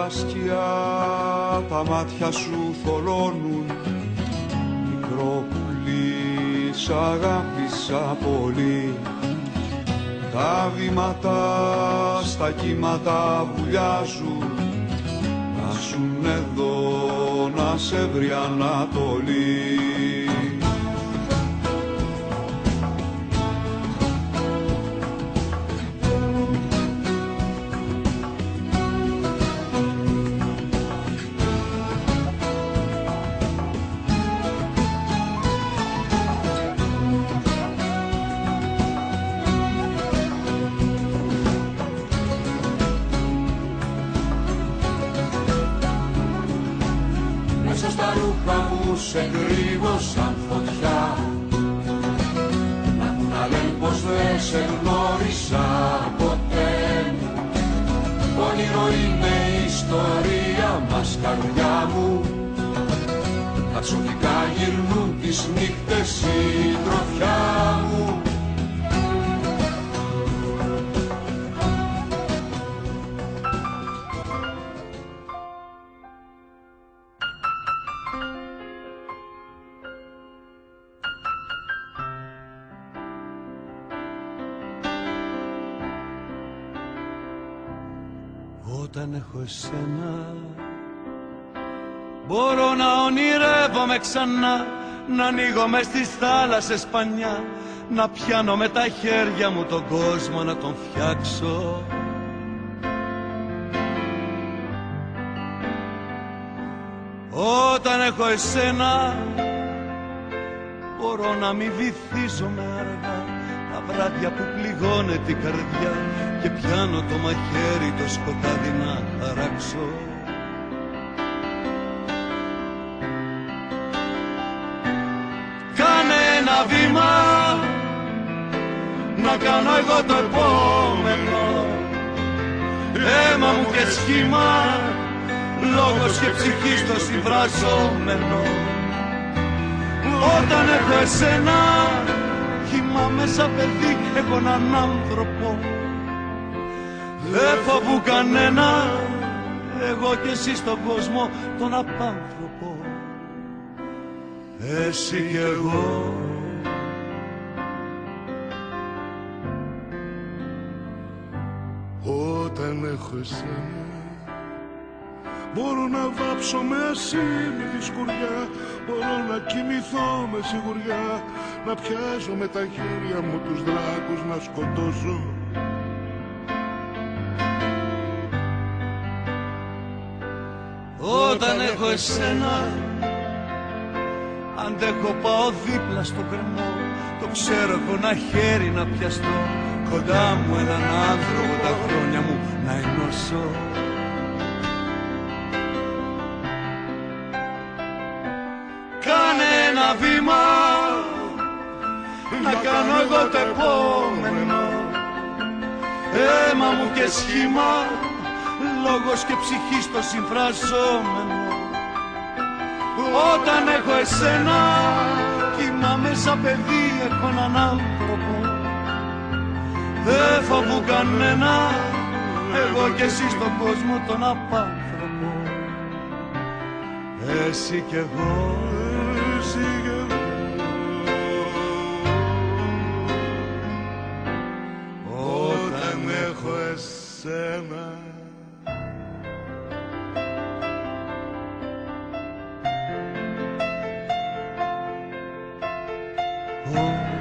Σκιά τα μάτια σου θολώνουν, μικρό πουλί σ' αγάπησα πολύ. Τα βήματα στα κύματα βουλιάζουν, να ζουν εδώ να σε βρει Ανατολή. Σε κρύβω σαν φωτιά, να μου να λένε πως δεν σε γνώρισα ποτέ μου. Όνειρο είναι η ιστορία μας, καρδιά μου. Τα τσουλικά γυρνούν τις νύχτες συντροφιά μου. Όταν έχω εσένα μπορώ να ονειρεύομαι ξανά, να ανοίγω μες στις θάλασσες πανιά, να πιάνω με τα χέρια μου τον κόσμο να τον φτιάξω. Όταν έχω εσένα μπορώ να μη βυθίζομαι αργά, τα βράδια που πληγώνεται η καρδιά και πιάνω το μαχαίρι το σκοτάδι να χαράξω. Κάνε ένα βήμα να κάνω εγώ το επόμενο, αίμα μου και σχήμα, λόγος και ψυχή στο συμβραζόμενο. Όταν έχω εσένα κοιμάμαι σαν παιδί, έχω έναν άνθρωπο. Δεν φοβού κανένα, εγώ και εσύ στον κόσμο τον απάνθρωπο. Εσύ κι εγώ. Όταν έχω εσένα μπορώ να βάψω με ασήμητη σκουριά, μπορώ να κοιμηθώ με σιγουριά, να πιάσω με τα χέρια μου τους δράκους να σκοτώσω. Όταν έχω εσένα αντέχω, πάω δίπλα στο κρεμό, το ξέρω, έχω ένα χέρι να πιαστώ, κοντά μου έναν άνθρωπο τα χρόνια μου να ενώσω. Κάνε ένα βήμα να κάνω εγώ το επόμενο. Αίμα μου και σχήμα, λόγος και ψυχή στο συμφραζόμενο. Όταν έχω εσένα, κοιμάμαι σαν παιδί, έχω έναν άνθρωπο. Δεν φοβού κανένα, εγώ και εσύ στον κόσμο τον απάνθρωπο. Εσύ κι εγώ, εσύ κι εγώ. Όταν έχω εσένα. Oh